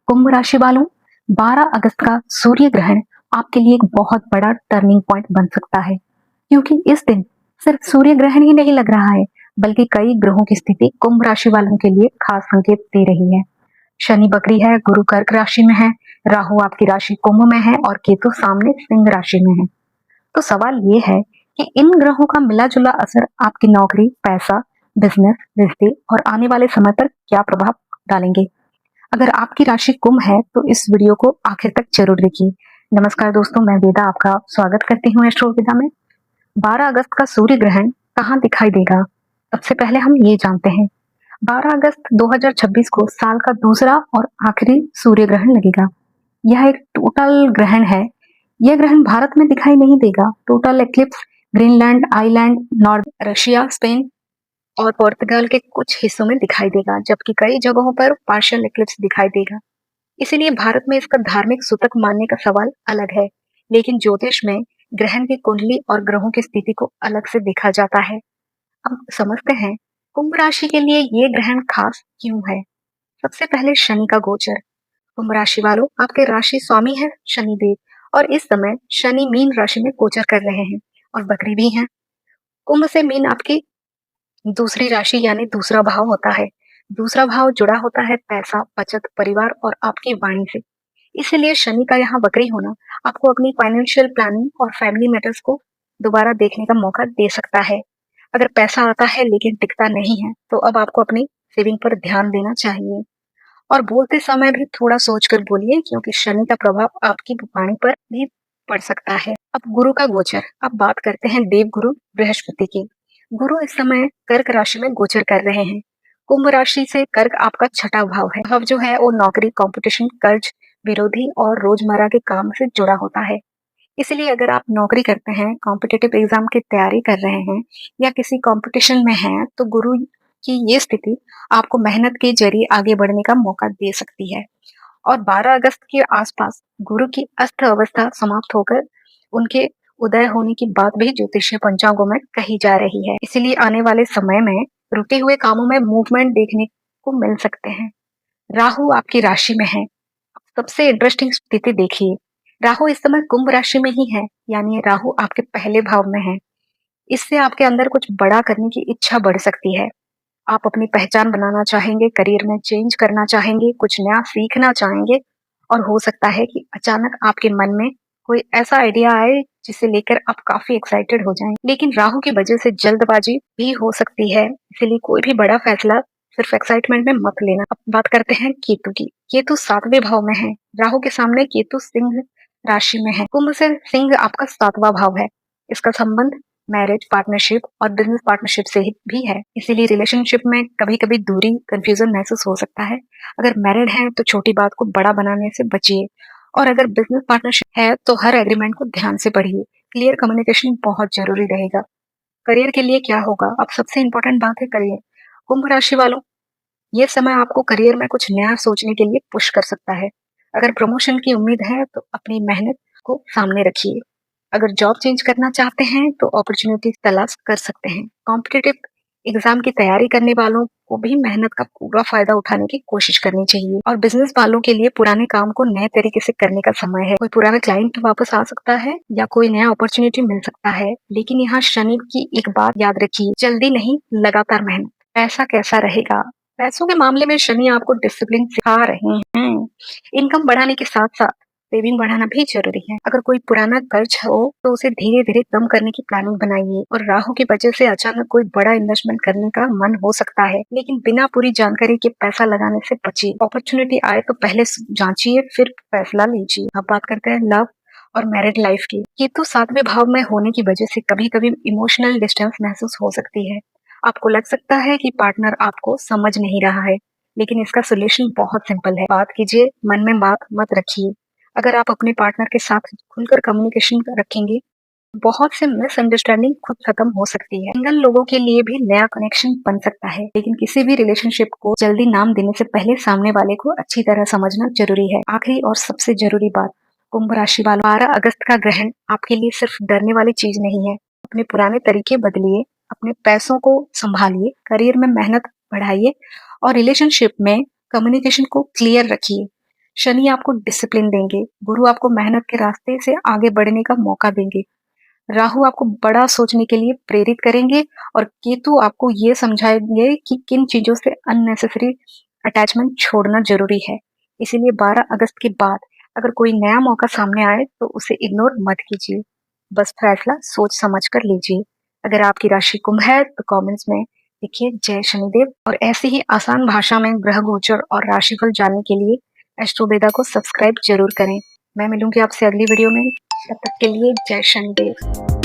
कुंभ राशि वालों, 12 अगस्त का सूर्य ग्रहण आपके लिए एक बहुत बड़ा टर्निंग पॉइंट बन सकता है, क्योंकि इस दिन सिर्फ सूर्य ग्रहण ही नहीं लग रहा है, बल्कि कई ग्रहों की स्थिति कुंभ राशि वालों के लिए खास संकेत दे रही है। शनि बकरी है, गुरु कर्क राशि में है, राहु आपकी राशि कुंभ में है और केतु सामने सिंह राशि में है। तो सवाल ये है कि इन ग्रहों का मिला जुला असर आपकी नौकरी, पैसा, बिजनेस, रिश्ते और आने वाले समय पर क्या प्रभाव डालेंगे। अगर आपकी राशि कुंभ है तो इस वीडियो को आखिर तक जरूर देखिए। नमस्कार दोस्तों, मैं वेदा आपका स्वागत करती हूँ एस्ट्रो वेदा में। 12 अगस्त का सूर्य ग्रहण कहाँ दिखाई देगा, सबसे पहले हम ये जानते हैं। 12 अगस्त 2026 को साल का दूसरा और आखिरी सूर्य ग्रहण लगेगा। यह एक टोटल ग्रहण है। यह ग्रहण भारत में दिखाई नहीं देगा। Total eclipse Greenland, island, north Russia, Spain और पुर्तगाल के कुछ हिस्सों में दिखाई देगा, जबकि कई जगहों पर पार्शियल एक्लिप्स दिखाई देगा। इसीलिए भारत में इसका धार्मिक सूतक मानने का सवाल अलग है, लेकिन ज्योतिष में ग्रहण की कुंडली और ग्रहों की स्थिति को अलग से देखा जाता है। अब समझते हैं कुंभ राशि के लिए ये ग्रहण खास क्यों है। सबसे पहले शनि का गोचर। कुंभ राशि वालों, आपके राशि स्वामी है शनिदेव, और इस समय शनि मीन राशि में गोचर कर रहे हैं और बकरी भी हैं। कुंभ से मीन आपकी दूसरी राशि यानी दूसरा भाव होता है। दूसरा भाव जुड़ा होता है पैसा, बचत, परिवार और आपकी वाणी से। इसीलिए शनि का यहाँ वक्री होना आपको अपनी फाइनेंशियल प्लानिंग और फैमिली मैटर्स को दोबारा देखने का मौका दे सकता है। अगर पैसा आता है लेकिन टिकता नहीं है, तो अब आपको अपनी सेविंग पर ध्यान देना चाहिए। और बोलते समय भी थोड़ा सोचकर बोलिए, क्योंकि शनि का प्रभाव आपकी वाणी पर भी पड़ सकता है। अब गुरु का गोचर। अब बात करते हैं देव गुरु बृहस्पति की। गुरु इस समय कर्क राशि में गोचर कर रहे हैं। कुंभ राशि से कर्क आपका छठा भाव है। भाव जो है वो नौकरी, कंपटीशन, कर्ज, विरोधी और रोजमर्रा के काम से जुड़ा होता है। इसलिए अगर आप नौकरी करते हैं, कॉम्पिटिटिव एग्जाम की तैयारी कर रहे हैं या किसी कंपटीशन में हैं, तो गुरु की ये स्थिति आपको मेहनत के जरिए आगे बढ़ने का मौका दे सकती है। और 12 अगस्त के आसपास गुरु की अस्त अवस्था समाप्त होकर उनके उदय होने की बात भी ज्योतिषीय पंचांगों में कही जा रही है। इसीलिए आने वाले समय में रुके हुए कामों में मूवमेंट देखने को मिल सकते हैं। राहु आपकी राशि में है। सबसे इंटरेस्टिंग स्थिति देखिए, राहु इस समय कुंभ राशि में ही है, यानी राहु आपके पहले भाव में है। इससे आपके अंदर कुछ बड़ा करने की इच्छा बढ़ सकती है। आप अपनी पहचान बनाना चाहेंगे, करियर में चेंज करना चाहेंगे, कुछ नया सीखना चाहेंगे, और हो सकता है कि अचानक आपके मन में कोई ऐसा आइडिया आए जिसे लेकर आप काफी एक्साइटेड हो जाएं। लेकिन राहु की वजह से जल्दबाजी भी हो सकती है, इसलिए कोई भी बड़ा फैसला सिर्फ एक्साइटमेंट में मत लेना। अब बात करते हैं केतु की। केतु 7वें भाव में है। राहु के सामने केतु सिंह राशि में है। कुंभ से सिंह आपका 7वां भाव है। इसका संबंध मैरिज, पार्टनरशिप और बिजनेस पार्टनरशिप से भी है। इसीलिए रिलेशनशिप में कभी कभी दूरी, कंफ्यूजन महसूस हो सकता है। अगर मैरिड हैं तो छोटी बात को बड़ा बनाने से बचिए, और अगर बिजनेस पार्टनरशिप है तो हर एग्रीमेंट को ध्यान से पढ़िए। क्लियर कम्युनिकेशन बहुत जरूरी रहेगा। करियर के लिए क्या होगा, अब सबसे इंपॉर्टेंट बात है करियर। कुंभ राशि वालों, ये समय आपको करियर में कुछ नया सोचने के लिए पुश कर सकता है। अगर प्रमोशन की उम्मीद है तो अपनी मेहनत को सामने रखिए। अगर जॉब चेंज करना चाहते हैं तो अपॉर्चुनिटी तलाश कर सकते हैं। कॉम्पिटिटिव एग्जाम की तैयारी करने वालों को भी मेहनत का पूरा फायदा उठाने की कोशिश करनी चाहिए। और बिजनेस वालों के लिए पुराने काम को नए तरीके से करने का समय है। कोई पुराना क्लाइंट वापस आ सकता है या कोई नया अपॉर्चुनिटी मिल सकता है। लेकिन यहाँ शनि की एक बात याद रखिए, जल्दी नहीं, लगातार मेहनत। पैसा कैसा रहेगा, पैसों के मामले में शनि आपको डिसिप्लिन सिखा रहे हैं। इनकम बढ़ाने के साथ साथ सेविंग बढ़ाना भी जरूरी है। अगर कोई पुराना कर्ज हो तो उसे धीरे धीरे कम करने की प्लानिंग बनाइए। और राहु की वजह से अचानक कोई बड़ा इन्वेस्टमेंट करने का मन हो सकता है, लेकिन बिना पूरी जानकारी के पैसा लगाने से बचिए। अपॉर्चुनिटी आए तो पहले जांचिए, फिर फैसला लीजिए। अब बात करते हैं लव और मैरिड लाइफ की। केतु 7वें भाव में होने की वजह से कभी कभी इमोशनल डिस्टेंस महसूस हो सकती है। आपको लग सकता है कि पार्टनर आपको समझ नहीं रहा है, लेकिन इसका सोल्यूशन बहुत सिंपल है। बात कीजिए, मन में बात मत रखिए। अगर आप अपने पार्टनर के साथ खुलकर कम्युनिकेशन रखेंगे, बहुत से मिसअंडरस्टैंडिंग खुद खत्म हो सकती है। सिंगल लोगों के लिए भी नया कनेक्शन बन सकता है, लेकिन किसी भी रिलेशनशिप को जल्दी नाम देने से पहले सामने वाले को अच्छी तरह समझना जरूरी है। आखिरी और सबसे जरूरी बात, कुंभ राशि वालों, 12 अगस्त का ग्रहण आपके लिए सिर्फ डरने वाली चीज नहीं है। अपने पुराने तरीके बदलिए, अपने पैसों को संभालिए, करियर में मेहनत बढ़ाइए और रिलेशनशिप में कम्युनिकेशन को क्लियर रखिए। शनि आपको डिसिप्लिन देंगे, गुरु आपको मेहनत के रास्ते से आगे बढ़ने का मौका देंगे, राहु आपको बड़ा सोचने के लिए प्रेरित करेंगे और केतु आपको ये समझाएंगे कि किन चीजों से अननेसेसरी अटैचमेंट छोड़ना जरूरी है। इसीलिए 12 अगस्त के बाद अगर कोई नया मौका सामने आए तो उसे इग्नोर मत कीजिए, बस फैसला सोच समझ कर लीजिए। अगर आपकी राशि कुंभ है तो कमेंट्स में लिखिए जय शनिदेव और ऐसे ही आसान भाषा में ग्रह गोचर और राशिफल जानने के लिए एस्ट्रोवेदा को सब्सक्राइब जरूर करें। मैं मिलूंगी आपसे अगली वीडियो में, तब तक के लिए जय शनिदेव।